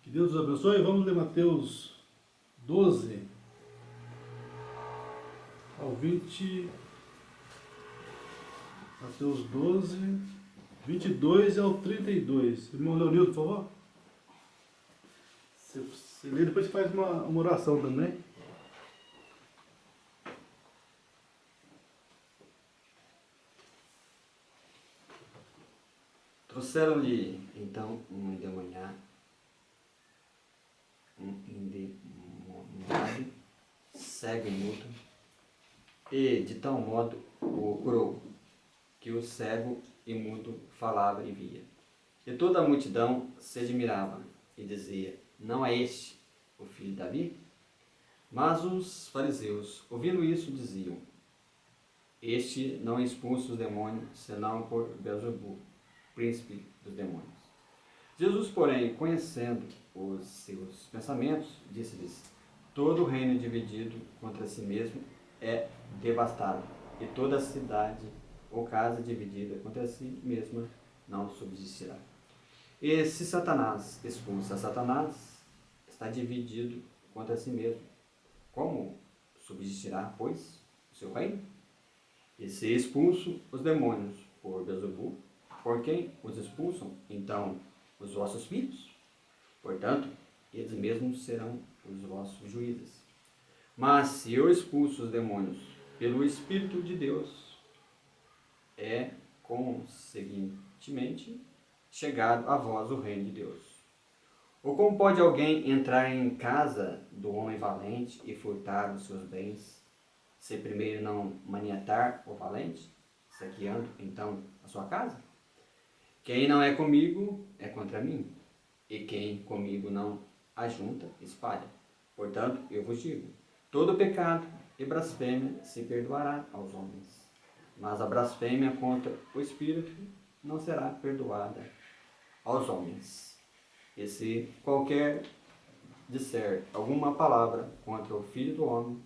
Que Deus os abençoe. Vamos ler Mateus 12 ao 20. Mateus 12, 22 ao 32. Irmão Leonildo, por favor. Você lê, depois você faz uma oração também. Trouxeram-lhe então um endemoniado, cego e mudo, e de tal modo o curou, que o cego e mudo falava e via. E toda a multidão se admirava e dizia: não é este o filho de Davi? Mas os fariseus, ouvindo isso, diziam: este não expulsa os demônios, senão por Beelzebul, príncipe dos demônios. Jesus, porém, conhecendo os seus pensamentos, disse-lhes: todo reino dividido contra si mesmo é devastado, e toda cidade ou casa dividida contra si mesma não subsistirá. E se Satanás expulsa Satanás, está dividido contra si mesmo. Como subsistirá, pois, o seu reino? E se expulso os demônios por Beelzebul, por quem os expulsam, então, os vossos filhos? Portanto, eles mesmos serão os vossos juízes. Mas se eu expulso os demônios pelo Espírito de Deus, é conseguintemente chegado a vós o reino de Deus. Ou como pode alguém entrar em casa do homem valente e furtar os seus bens, se primeiro não maniatar o valente, saqueando então a sua casa? Quem não é comigo é contra mim, e quem comigo não ajunta, espalha. Portanto, eu vos digo: todo pecado e blasfêmia se perdoará aos homens, mas a blasfêmia contra o Espírito não será perdoada aos homens. E se qualquer disser alguma palavra contra o Filho do Homem,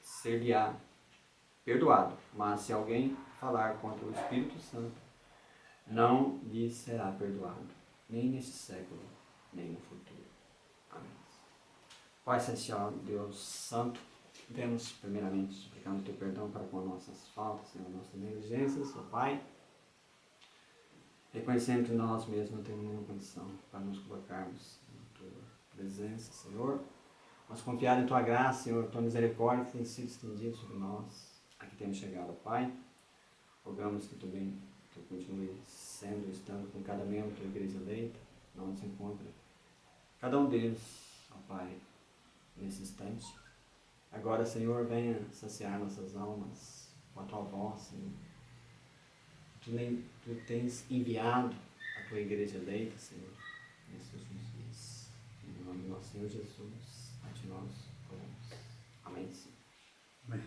ser-lhe-á perdoado. Mas se alguém falar contra o Espírito Santo, não lhe será perdoado, nem neste século, nem no futuro. Amém. Pai Celestial, Deus Santo, vemos primeiramente suplicando o teu perdão para com nossas faltas e nossas negligências, ó Pai, reconhecendo que nós mesmos não temos nenhuma condição para nos colocarmos na tua presença, Senhor, mas confiar em tua graça, Senhor, tua misericórdia tem sido estendida sobre nós, aqui temos chegado, Pai. Rogamos que tu continue sendo, estando com cada membro da tua igreja eleita, onde se encontra cada um deles, ó Pai, nesse instante. Agora, Senhor, venha saciar nossas almas com a tua voz, Senhor. Tu tens enviado a tua igreja eleita, Senhor, nesses últimos dias. Em nome do nosso Senhor Jesus, a ti nós oramos. Amém, Senhor. Amém.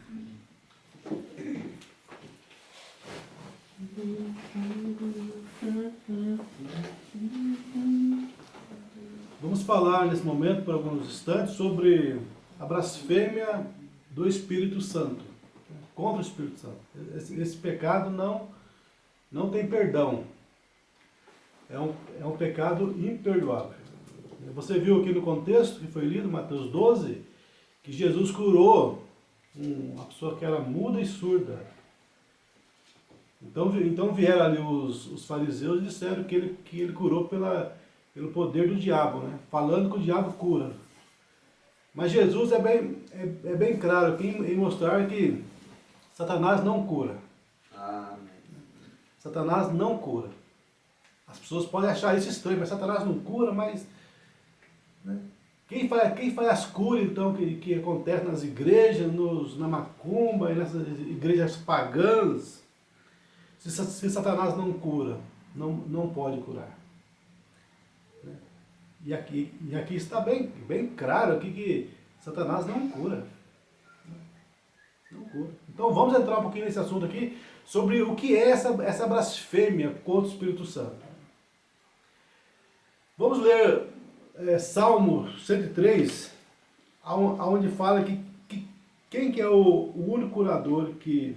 Vamos falar nesse momento, por alguns instantes, sobre a blasfêmia do Espírito Santo, contra o Espírito Santo. Esse pecado não tem perdão. É um pecado imperdoável. Você viu aqui no contexto que foi lido, Mateus 12, que Jesus curou uma pessoa que era muda e surda. Então vieram ali os fariseus e disseram que ele curou pelo poder do diabo, né? Falando que o diabo cura. Mas Jesus é bem claro aqui em mostrar que Satanás não cura. Amém. Satanás não cura. As pessoas podem achar isso estranho, mas Satanás não cura, mas... Né? Quem faz as curas, então, que acontece nas igrejas, na macumba e nessas igrejas pagãs, se Satanás não cura, não pode curar. Né? E aqui está bem claro aqui que Satanás não cura. Não cura. Então vamos entrar um pouquinho nesse assunto aqui, sobre o que é essa blasfêmia contra o Espírito Santo. Vamos ler Salmo 103, onde fala que quem que é o único curador que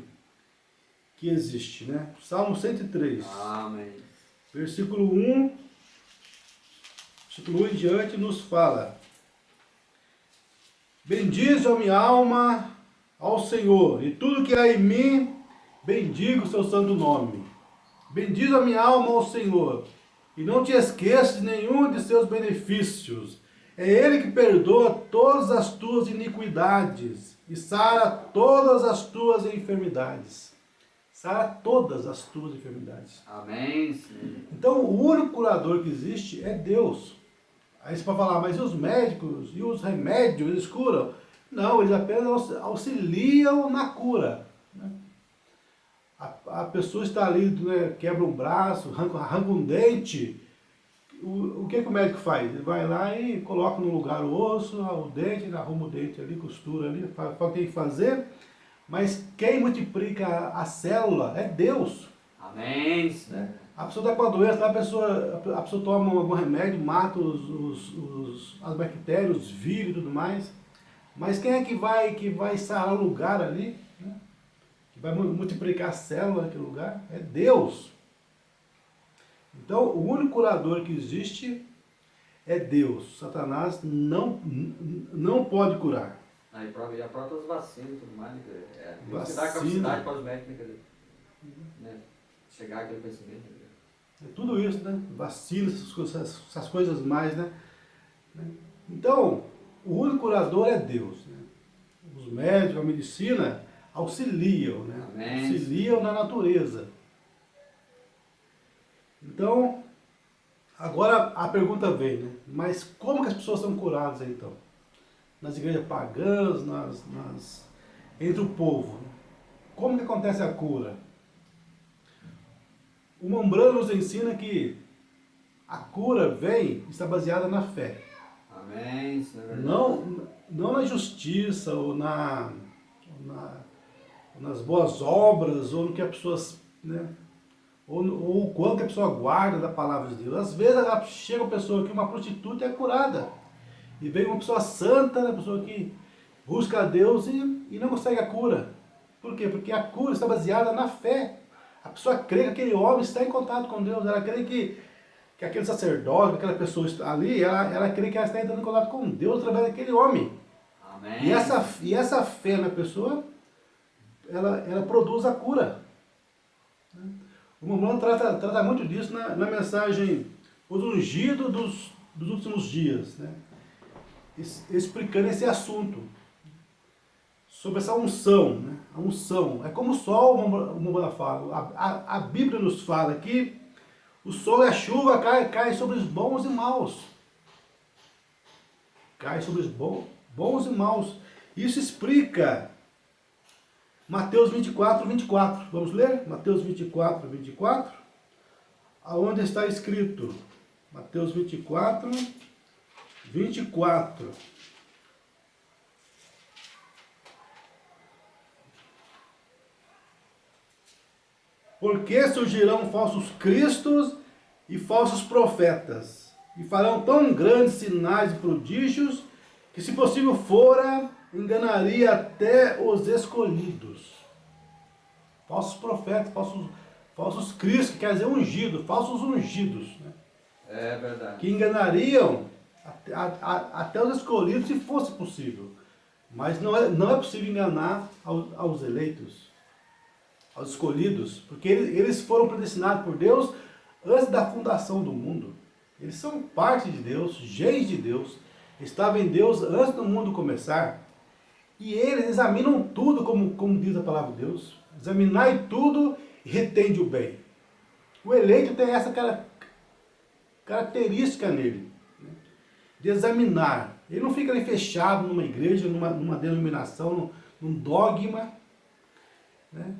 existe, né? Salmo 103. Amém. Versículo 1 continua em diante e nos fala: bendize a minha alma ao Senhor, e tudo que há em mim, bendiga o seu santo nome. Bendize a minha alma ao Senhor, e não te esqueças de nenhum de seus benefícios. É Ele que perdoa todas as tuas iniquidades e sara todas as tuas enfermidades. Sara todas as tuas enfermidades. Amém, Senhor. Então, o único curador que existe é Deus. Aí você pode falar, mas e os médicos? E os remédios? Eles curam? Não, eles apenas auxiliam na cura. Né? A pessoa está ali, né, quebra um braço, arranca um dente. O que o médico faz? Ele vai lá e coloca no lugar o osso, o dente, ele arruma o dente ali, costura ali, faz o que tem que fazer. Mas quem multiplica a célula é Deus. Amém, Senhor. Né? A pessoa está com a doença, a pessoa toma algum remédio, mata as bactérias, os vírus e tudo mais. Mas quem é que vai sarar o lugar ali? Né? Que vai multiplicar a célula naquele lugar? É Deus. Então, o único curador que existe é Deus. Satanás não pode curar. E a própria vacinas e tudo mais, né? Vacina. Que dá capacidade para os médicos, né? Chegar àquele conhecimento. É tudo isso, né? Vacinas, essas coisas mais, né? Então, o único curador é Deus. Né? Os médicos, a medicina auxiliam, né? Amém. Auxiliam na natureza. Então, agora a pergunta vem, né? Mas como que as pessoas são curadas então? Nas igrejas pagãs, entre o povo. Né? Como que acontece a cura? O Mombrano nos ensina que a cura está baseada na fé. Amém, Senhor. Não na justiça ou nas boas obras ou no que a pessoa, né? Ou o quanto a pessoa guarda da palavra de Deus. Às vezes chega uma pessoa aqui, uma prostituta, e é curada. E vem uma pessoa santa, né? Uma pessoa que busca a Deus e não consegue a cura. Por quê? Porque a cura está baseada na fé. A pessoa crê que aquele homem está em contato com Deus. Ela crê que aquele sacerdote, aquela pessoa ali, ela crê que ela está entrando em contato com Deus através daquele homem. Amém. E essa fé na pessoa, ela produz a cura. O Mombrano trata muito disso na mensagem Os Ungidos dos Últimos Dias, né? Explicando esse assunto, sobre essa unção. Né? A unção, é como o sol, o Mombrano fala, a Bíblia nos fala que o sol e a chuva caem sobre os bons e maus. Cai sobre os bons e maus. Isso explica Mateus 24, 24. Vamos ler? Mateus 24, 24. Aonde está escrito? Mateus 24, 24. Porque surgirão falsos cristos e falsos profetas, e farão tão grandes sinais e prodígios, que se possível fora, enganaria até os escolhidos. Falsos profetas, falsos cristos, que quer dizer ungido, falsos ungidos. Né? É verdade. Que enganariam até os escolhidos, se fosse possível. Mas não é possível enganar aos eleitos, aos escolhidos, porque eles foram predestinados por Deus antes da fundação do mundo. Eles são parte de Deus, genes de Deus, estavam em Deus antes do mundo começar. E eles examinam tudo, como diz a palavra de Deus. Examinai tudo e retende o bem. O eleito tem essa característica nele, né? De examinar. Ele não fica ali fechado numa igreja, numa denominação, num dogma, né?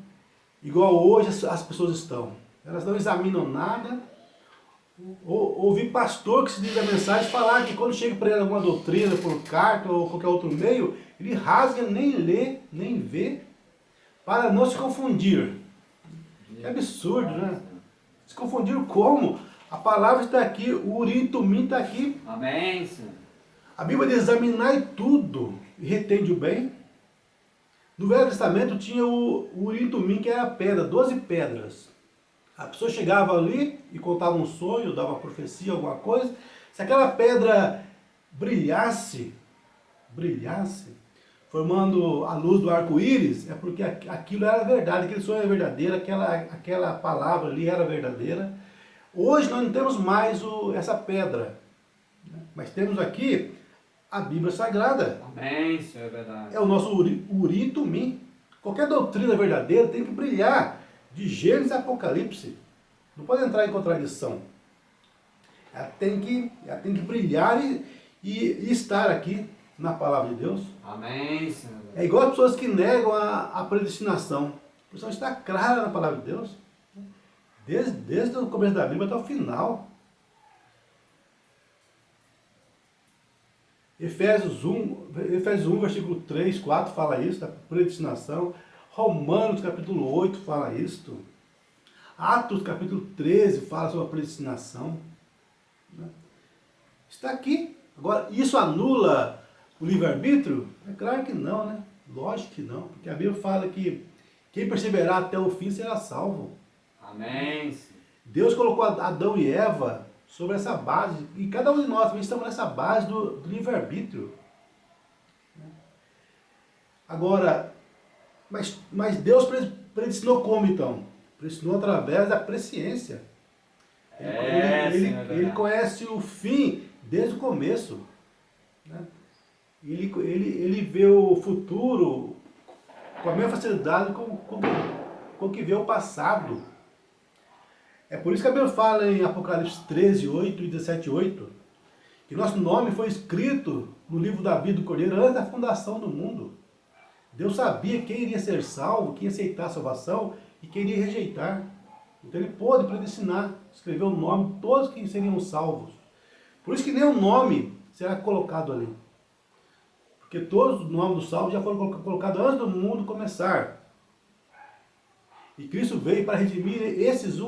Igual hoje as pessoas estão. Elas não examinam nada. Ouvi pastor que se diz a mensagem falar que quando chega para ele alguma doutrina por carta ou qualquer outro meio, ele rasga, nem lê, nem vê, para não se confundir. É absurdo, né? Se confundir como? A palavra está aqui, o Urim e Tumim está aqui. Amém, Senhor. A Bíblia diz: examinai tudo e retende o bem. No Velho Testamento tinha o Urim e Tumim, que era a pedra, 12 pedras. A pessoa chegava ali e contava um sonho, dava uma profecia, alguma coisa. Se aquela pedra brilhasse, formando a luz do arco-íris, é porque aquilo era verdade, aquele sonho era verdadeiro, aquela palavra ali era verdadeira. Hoje nós não temos mais essa pedra, né? Mas temos aqui a Bíblia Sagrada. Amém, Senhor, é verdade. É o nosso Urim e Tumim. Qualquer doutrina verdadeira tem que brilhar de Gênesis a Apocalipse. Não pode entrar em contradição. Ela tem que brilhar e estar aqui na palavra de Deus. Amém, Senhor. É igual as pessoas que negam a predestinação. A pessoa está clara na palavra de Deus. Desde o começo da Bíblia até o final. Efésios 1, versículo 3, 4 fala isso, da predestinação. Romanos, capítulo 8, fala isto. Atos, capítulo 13, fala sobre a predestinação. Está aqui. Agora, isso anula o livre-arbítrio? É claro que não, né? Lógico que não. Porque a Bíblia fala que quem perseverar até o fim será salvo. Amém. Deus colocou Adão e Eva sobre essa base. E cada um de nós também estamos nessa base do livre-arbítrio. Agora, mas Deus predestinou como então? Predestinou através da presciência. Ele conhece o fim desde o começo. Né? Ele vê o futuro com a mesma facilidade com que vê o passado. É por isso que a Bíblia fala em Apocalipse 13, 8 e 17, 8, que nosso nome foi escrito no livro da vida do Cordeiro antes da fundação do mundo. Deus sabia quem iria ser salvo, quem ia aceitar a salvação e quem iria rejeitar. Então ele pôde predestinar, escrever o nome de todos que seriam salvos. Por isso que nenhum nome será colocado ali. Porque todos os nomes dos salvos já foram colocados antes do mundo começar. E Cristo veio para redimir esses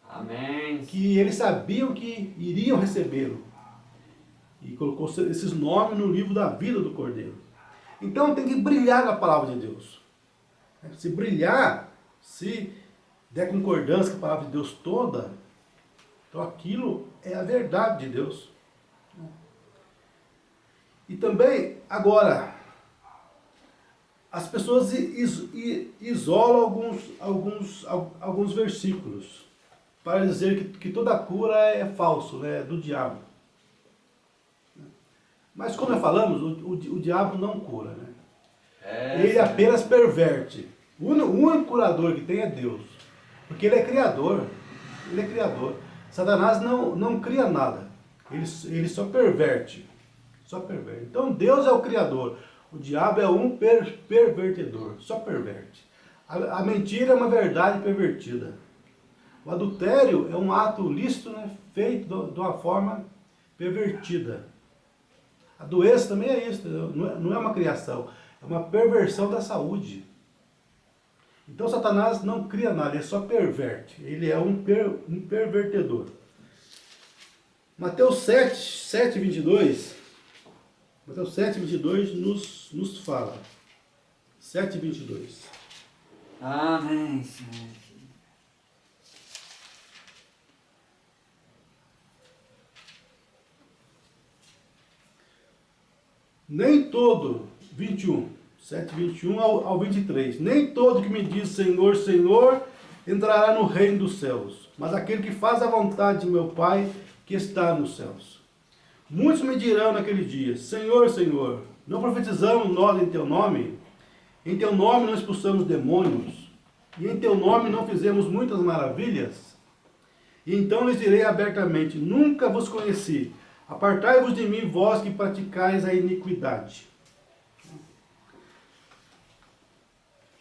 Amém. Que eles sabiam que iriam recebê-lo. E colocou esses nomes no livro da vida do Cordeiro. Então tem que brilhar na palavra de Deus. Se brilhar, se der concordância com a palavra de Deus toda, então aquilo é a verdade de Deus. E também, agora, as pessoas isolam alguns versículos para dizer que toda cura é falso, né, do diabo. Mas como nós falamos, o diabo não cura, né? Ele apenas perverte. O único curador que tem é Deus. Porque ele é criador. Ele é criador. Satanás não cria nada. Ele só perverte. Só perverte. Então Deus é o criador. O diabo é um pervertedor. Só perverte. A mentira é uma verdade pervertida. O adultério é um ato lícito, né, feito de uma forma pervertida. A doença também é isso, não é uma criação, é uma perversão da saúde. Então Satanás não cria nada, ele só perverte, ele é um pervertedor. Mateus 7, 22, Mateus 7, 22 nos fala. 7, 22. Amém, Senhor. Nem todo, 21, 7, 21 ao 23, nem todo que me diz Senhor, Senhor, entrará no reino dos céus, mas aquele que faz a vontade de meu Pai que está nos céus. Muitos me dirão naquele dia, Senhor, Senhor, não profetizamos nós em teu nome? Em teu nome não expulsamos demônios? E em teu nome não fizemos muitas maravilhas? E então lhes direi abertamente, nunca vos conheci. Apartai-vos de mim, vós que praticais a iniquidade.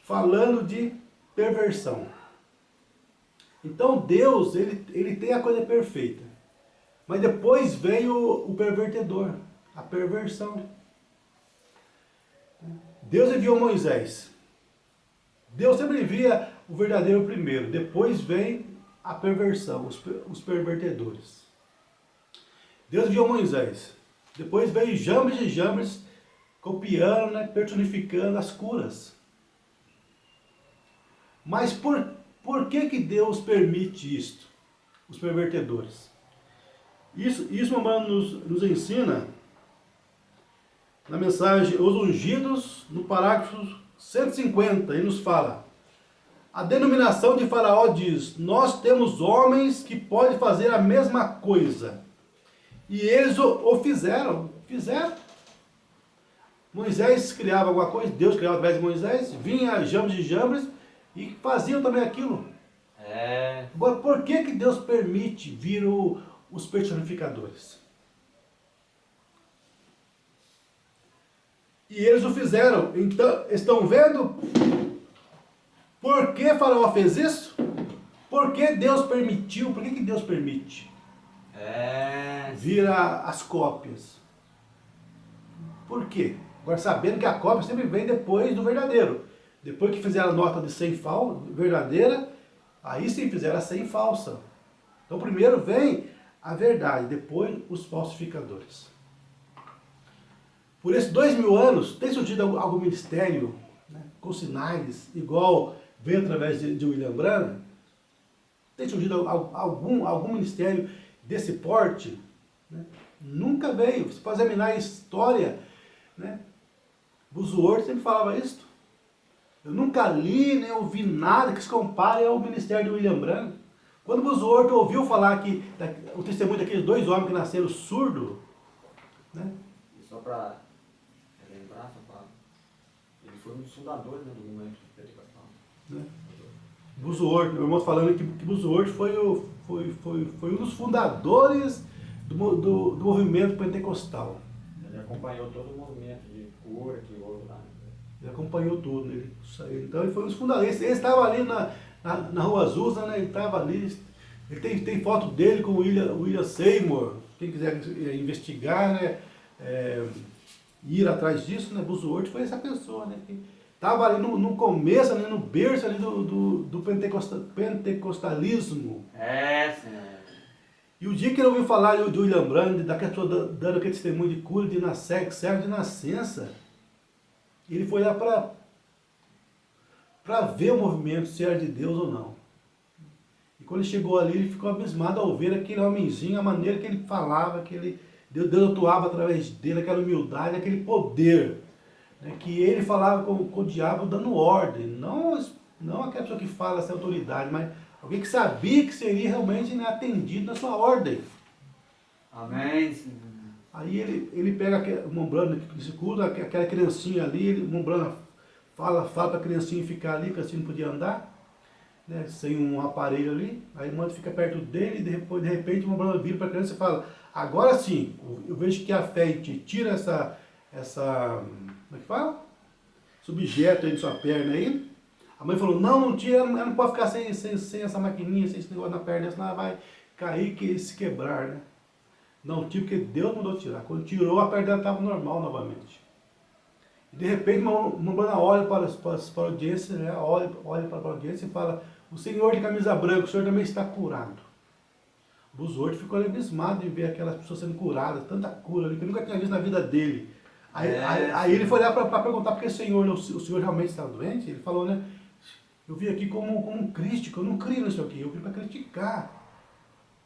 Falando de perversão. Então Deus, ele tem a coisa perfeita. Mas depois veio o pervertedor, a perversão. Deus enviou Moisés. Deus sempre envia o verdadeiro primeiro. Depois vem a perversão, os pervertedores. Deus enviou Moisés. Depois veio Jambres e Jambres copiando, né, personificando as curas. Mas por por que Deus permite isto? Os pervertedores. Isso Mamãe nos ensina na mensagem Os Ungidos, no parágrafo 150, ele nos fala: a denominação de Faraó diz: nós temos homens que podem fazer a mesma coisa. E eles o fizeram. Moisés criava alguma coisa, Deus criava através de Moisés, vinha Jambres e Jambres e faziam também aquilo. Agora, por que Deus permite vir os personificadores? E eles o fizeram. Então, estão vendo por que Faraó fez isso? Por que Deus permitiu? Por que Deus permite? Vir as cópias. Por quê? Agora, sabendo que a cópia sempre vem depois do verdadeiro. Depois que fizeram a nota de 100 verdadeira, aí sim fizeram a 100 falsa. Então, primeiro vem a verdade, depois os falsificadores. Por esses 2000 anos, tem surgido algum ministério, né, com sinais, igual veio através de William Branham? Tem surgido algum ministério desse porte? Né? Nunca veio. Você pode examinar a história, né? Buzzword sempre falava isso. Eu nunca li, nem ouvi nada que se compare ao ministério de William Branham. Quando Buzzword ouviu falar que o testemunho daqueles 2 homens que nasceram surdos, né? E só para relembrar, ele foi um dos fundadores, né, do movimento pentecostal. Né? Buzzword, meu irmão falando que Buzzword foi um dos fundadores do movimento pentecostal. Ele acompanhou todo o movimento de cura que houve lá. Ele acompanhou tudo. Então ele foi um dos fundadores. Ele estava ali na Rua Azusa, né? Ele estava ali. Ele tem foto dele com o William Seymour. Quem quiser investigar, né? Ir atrás disso, né? Buzzword foi essa pessoa, né? Que estava ali no começo, ali no berço ali do pentecostalismo. Sim. E o dia que ele ouviu falar de William Branham, daquela pessoa dando aquele testemunho de cura servo de nascença, ele foi lá para ver o movimento, se era de Deus ou não. E quando ele chegou ali, ele ficou abismado ao ver aquele homenzinho, a maneira que ele falava, que Deus atuava através dele, aquela humildade, aquele poder, né, que ele falava com o diabo dando ordem. Não aquela pessoa que fala sem autoridade, mas alguém que sabia que seria realmente, né, atendido na sua ordem. Amém. Aí ele pega o Mombrana que se cura, aquela criancinha ali, o Mombrana fala para a criancinha ficar ali, que assim não podia andar, né, sem um aparelho ali. Aí o mano fica perto dele e depois, de repente o Mombrana vira para a criança e fala: agora sim, eu vejo que a fé te tira essa como é que fala? Esse objeto aí de sua perna aí. A mãe falou: não tira, ela não pode ficar sem essa maquininha, sem esse negócio na perna, senão ela vai cair e se quebrar, né? Não tira, porque Deus mandou tirar. Quando tirou, a perna dela estava normal novamente. E de repente, uma banda olha para a audiência, né? olha para a audiência e fala: o senhor de camisa branca, o senhor também está curado. O Buzzword ficou abismado de ver aquelas pessoas sendo curadas, tanta cura ali, que ele nunca tinha visto na vida dele. Aí ele foi lá para perguntar por que o senhor realmente estava doente. Ele falou, né? Eu vim aqui como um crítico, eu não crio nisso aqui, eu vim para criticar.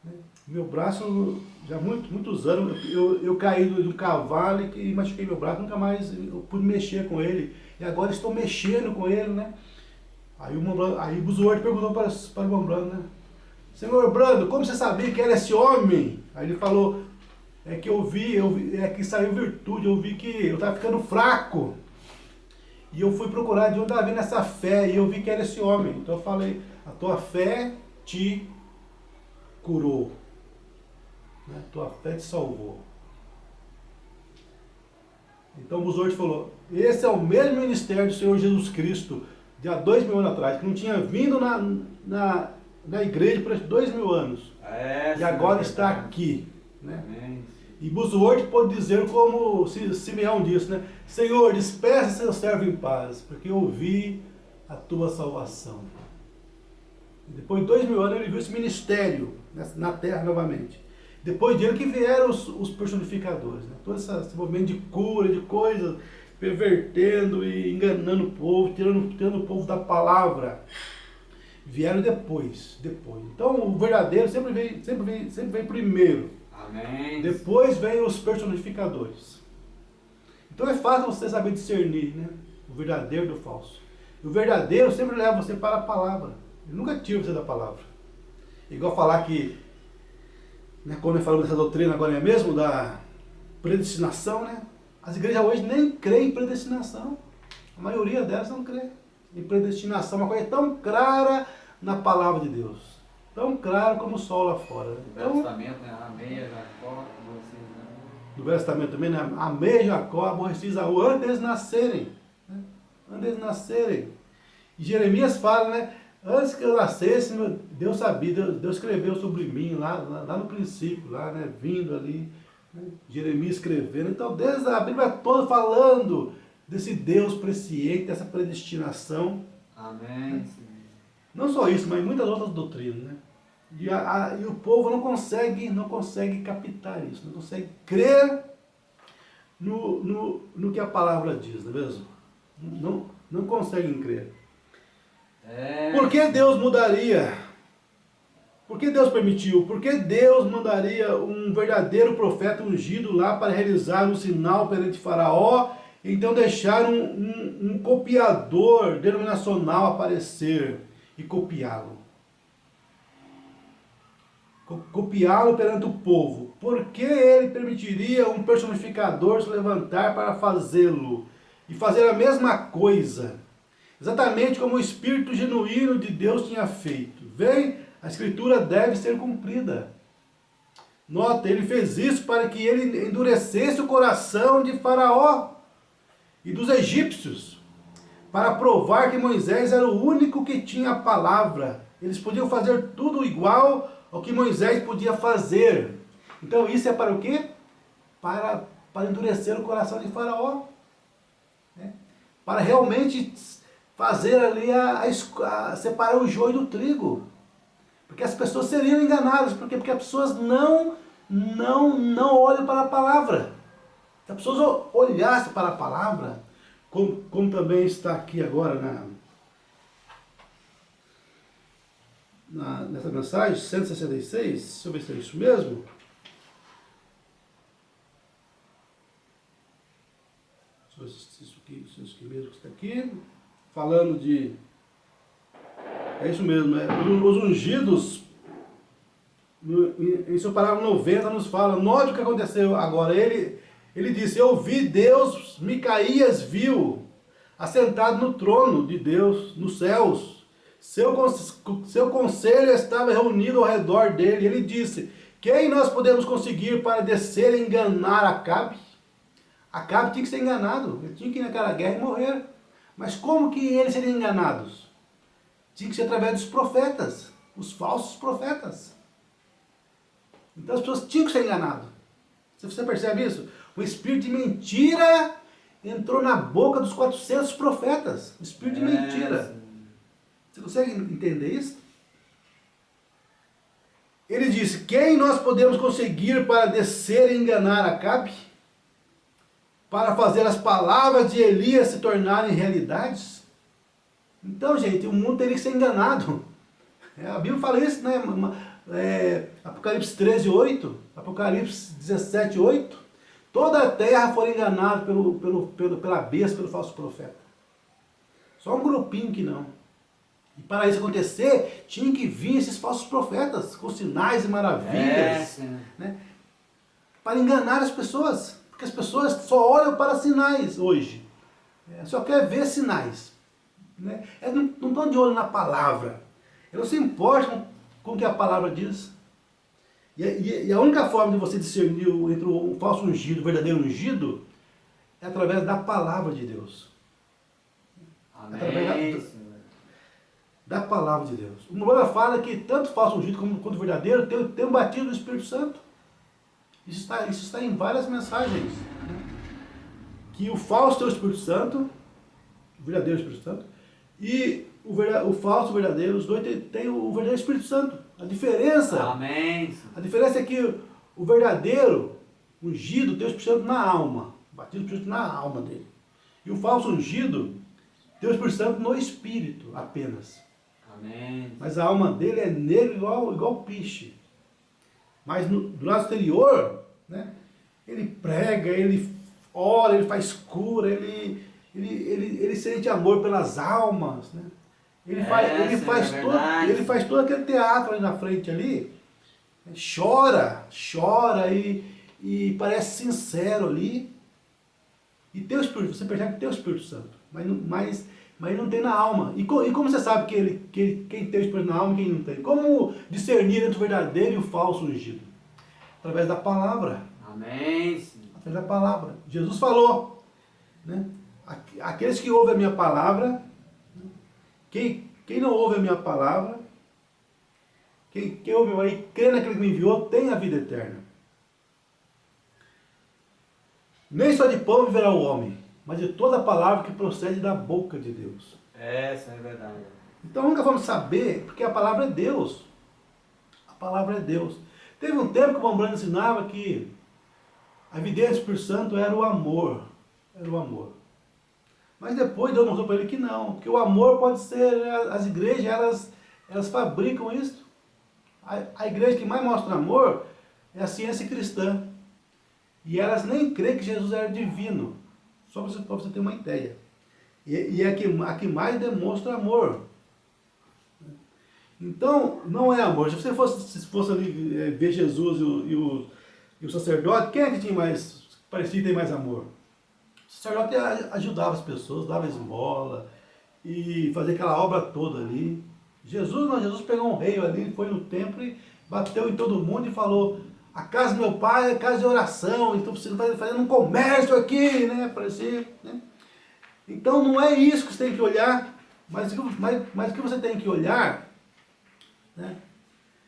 Né? Meu braço, já há muitos anos, eu caí de um cavalo e machuquei meu braço, nunca mais eu pude mexer com ele. E agora estou mexendo com ele, né? Aí o Buzzword perguntou para o irmão Brando, né? Senhor Brando, como você sabia que era esse homem? Aí ele falou: é que eu vi, é que saiu virtude, eu vi que eu estava ficando fraco. E eu fui procurar de onde estava vindo essa fé, e eu vi que era esse homem. Então eu falei: a tua fé te curou. Né? A tua fé te salvou. Então o Buzzword falou: esse é o mesmo ministério do Senhor Jesus Cristo, de há 2000 anos atrás, que não tinha vindo na igreja por esses 2000 anos. E agora está aqui. Né? E Buzzword pode dizer como Simeão disse, né? Senhor, despeça seu servo em paz, porque eu vi a tua salvação. E depois de 2000 anos ele viu esse ministério na terra novamente. Depois dele que vieram os personificadores, né? Todo esse movimento de cura, de coisas, pervertendo e enganando o povo, tirando o povo da palavra. vieram depois. Então o verdadeiro sempre vem primeiro. Amém. Depois vem os personificadores. Então é fácil você saber discernir, né? O verdadeiro do falso. O verdadeiro sempre leva você para a palavra. Ele nunca tira você da palavra. Igual falar que, né, quando falamos dessa doutrina agora é mesmo, da predestinação, né? As igrejas hoje nem creem em predestinação. A maioria delas não crê em predestinação. Uma coisa tão clara na palavra de Deus. Tão clara como o sol lá fora. No Velho Testamento, né? Amei a Jacó, vocês não. No Velho Testamento também, né? Amei Jacó, aborreci Isaú, antes deles nascerem. Né? Antes deles nascerem. E Jeremias fala, né? Antes que eu nascesse, Deus sabia, Deus escreveu sobre mim lá no princípio, lá, né? Vindo ali, né? Jeremias escrevendo. Então, desde a Bíblia toda falando desse Deus presciente, dessa predestinação. Amém. Né? Não só isso, mas muitas outras doutrinas, né? E o povo não consegue captar isso, não consegue crer no que a palavra diz, não é mesmo? Não conseguem crer. Por que Deus mudaria? Por que Deus permitiu? Por que Deus mandaria um verdadeiro profeta ungido lá para realizar um sinal perante Faraó, e então deixar um copiador denominacional aparecer e copiá-lo? Copiá-lo perante o povo. Por que ele permitiria um personificador se levantar para fazê-lo? E fazer a mesma coisa? Exatamente como o Espírito genuíno de Deus tinha feito. Vem, a Escritura deve ser cumprida. Nota, ele fez isso para que ele endurecesse o coração de Faraó e dos egípcios, para provar que Moisés era o único que tinha a palavra. Eles podiam fazer tudo igual ao que Moisés podia fazer. Então isso é para o quê? Para endurecer o coração de Faraó. Né? Para realmente fazer ali separar o joio do trigo. Porque as pessoas seriam enganadas. Porque as pessoas não olham para a palavra. Se as pessoas olhassem para a palavra, como também está aqui agora nessa mensagem, 166, deixa eu ver se é isso mesmo. Isso aqui mesmo que está aqui. Falando de... É isso mesmo, os ungidos, em seu parágrafo 90, nos fala, note o que aconteceu agora. Ele disse, eu vi Deus, Micaías viu, assentado no trono de Deus, nos céus. Seu conselho estava reunido ao redor dele. Ele disse, quem nós podemos conseguir para descer e enganar Acabe? Acabe tinha que ser enganado, ele tinha que ir naquela guerra e morrer. Mas como que eles seriam enganados? Tinha que ser através dos profetas, os falsos profetas. Então as pessoas tinham que ser enganadas. Você percebe isso? O espírito de mentira entrou na boca dos 400 profetas. O espírito de mentira. Você consegue entender isso? Ele disse, quem nós podemos conseguir para descer e enganar Acabe? Para fazer as palavras de Elias se tornarem realidades? Então, gente, o mundo teria que ser enganado. A Bíblia fala isso, né? Apocalipse 13, 8, Apocalipse 17, 8. Toda a terra foi enganada pela besta, pelo falso profeta. Só um grupinho que não. E para isso acontecer, tinha que vir esses falsos profetas, com sinais e maravilhas, né? Para enganar as pessoas. Porque as pessoas só olham para sinais hoje. Só quer ver sinais. Né? Elas não estão de olho na palavra. Elas não se importam com o que a palavra diz. E a única forma de você discernir entre o falso ungido e o verdadeiro ungido é através da palavra de Deus. Amém. Através da palavra de Deus. O Moura fala que tanto o falso ungido quanto o verdadeiro tem um batismo do Espírito Santo. Isso está em várias mensagens. Né? Que o falso tem o Espírito Santo, o verdadeiro Espírito Santo, e o falso, o verdadeiro, os dois têm o verdadeiro Espírito Santo. A diferença, Amém. A diferença é que o verdadeiro ungido tem o Espírito Santo na alma, o batismo do Espírito Santo na alma dele. E o falso ungido tem o Espírito Santo no Espírito apenas. Amém. Mas a alma dele é negra igual piche. Mas do lado exterior, né, ele prega, ele ora, ele faz cura, ele sente amor pelas almas, né? Ele faz todo aquele teatro ali na frente ali, chora e parece sincero ali. E tem o Espírito, você percebe que tem o Espírito Santo, mas não tem na alma. E como você sabe quem tem o Espírito na alma e quem não tem? Como discernir entre o verdadeiro e o falso ungido? Através da palavra. Amém. Através da palavra. Jesus falou, né? Aqueles que ouvem a minha palavra, quem não ouve a minha palavra, quem ouve e crê naquele que me enviou, tem a vida eterna. Nem só de pão viverá o homem, mas de toda a palavra que procede da boca de Deus. Essa é verdade. Então nunca vamos saber, porque a palavra é Deus. A palavra é Deus. Teve um tempo que o Mombrano ensinava que a evidência do Espírito Santo era o amor. Era o amor. Mas depois Deus mostrou para ele que não, que o amor pode ser, as igrejas, elas fabricam isso. A igreja que mais mostra amor é a ciência cristã. E elas nem creem que Jesus era divino. Só para você ter uma ideia. E é a que mais demonstra amor. Então, não é amor. Se você fosse ali ver Jesus e o sacerdote, quem é que tinha mais, parecia ter mais amor? O sacerdote ajudava as pessoas, dava esmola e fazia aquela obra toda ali. Jesus não, Jesus pegou um rei ali, foi no templo e bateu em todo mundo e falou: a casa do meu pai é casa de oração, então você vai fazendo um comércio aqui, né? Parecia, né? Então não é isso que você tem que olhar, mas o que você tem que olhar, né?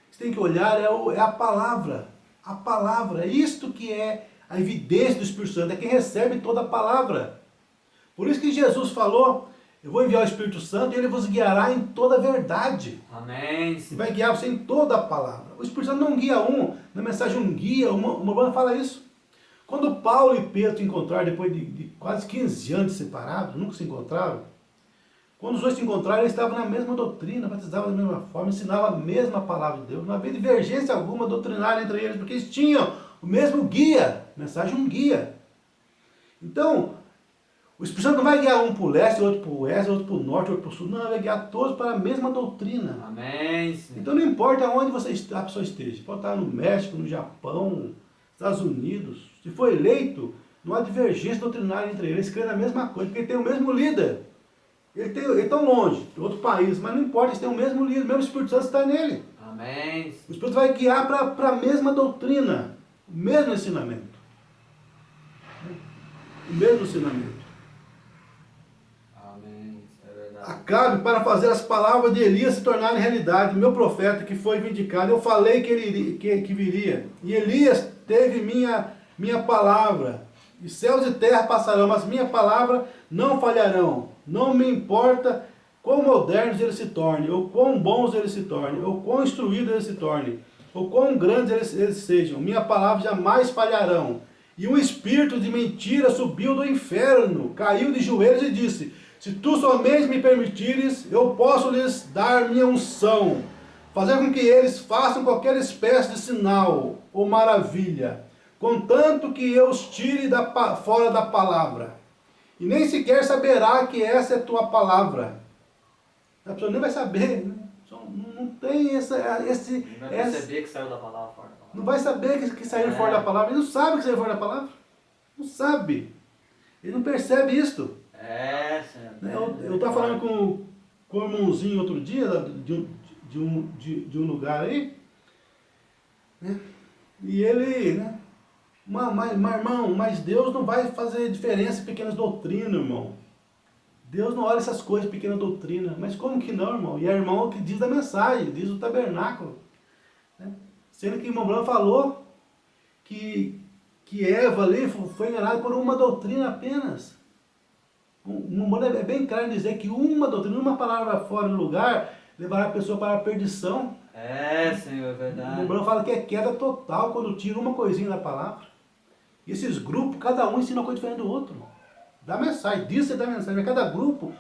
O que você tem que olhar é a palavra. A palavra, isto que é a evidência do Espírito Santo, é quem recebe toda a palavra. Por isso que Jesus falou: eu vou enviar o Espírito Santo e ele vos guiará em toda a verdade. Amém. Ele vai guiar você em toda a palavra. O Espírito Santo não guia na mensagem um guia, uma banda fala isso. Quando Paulo e Pedro se encontraram, depois de quase 15 anos separados, nunca se encontraram, quando os dois se encontraram, eles estavam na mesma doutrina, batizavam da mesma forma, ensinavam a mesma palavra de Deus. Não havia divergência alguma doutrinária entre eles, porque eles tinham o mesmo guia, mensagem um guia. Então, o Espírito Santo não vai guiar um para o leste, outro para o oeste, outro para o norte, outro para o sul. Não, ele vai guiar todos para a mesma doutrina. Amém. Então não importa onde a pessoa esteja. Pode estar no México, no Japão, Estados Unidos. Se for eleito, não há divergência doutrinária entre eles. Eles creem na mesma coisa, porque ele tem o mesmo líder. Ele está longe, de outro país, mas não importa, eles têm o mesmo líder, o mesmo Espírito Santo está nele. Amém. O Espírito vai guiar para a mesma doutrina, o mesmo ensinamento. O mesmo ensinamento. Acabe para fazer as palavras de Elias se tornarem realidade. Meu profeta que foi vindicado, eu falei que viria. E Elias teve minha palavra. E céus e terra passarão, mas minha palavra não falharão. Não me importa quão modernos eles se tornem, ou quão bons eles se tornem, ou quão instruídos eles se tornem, ou quão grandes eles sejam. Minha palavra jamais falharão. E um espírito de mentira subiu do inferno, caiu de joelhos e disse: se tu somente me permitires, eu posso lhes dar minha unção, fazer com que eles façam qualquer espécie de sinal ou maravilha, contanto que eu os tire fora da palavra. E nem sequer saberá que essa é tua palavra. A pessoa nem vai saber, né? Não tem esse... Não vai perceber que saiu da palavra fora da palavra. Não vai saber que saiu fora da palavra. Ele não sabe que saiu fora da palavra. Não sabe. Ele não percebe isso. Eu estava falando com um irmãozinho outro dia, de um lugar aí, né? E ele, né? Mas irmão, mas Deus não vai fazer diferença em pequenas doutrinas, irmão. Deus não olha essas coisas, pequena doutrina. Mas como que não, irmão? E é irmão que diz da mensagem, diz do tabernáculo. Né? Sendo que o irmão Branco falou que Eva ali foi enganada por uma doutrina apenas. É bem claro em dizer que uma doutrina, uma palavra fora do lugar, levará a pessoa para a perdição. Senhor, é verdade. O irmão Branco fala que é queda total quando tira uma coisinha da palavra. E esses grupos, cada um ensina uma coisa diferente do outro. Dá mensagem, diz que dá mensagem, mas cada grupo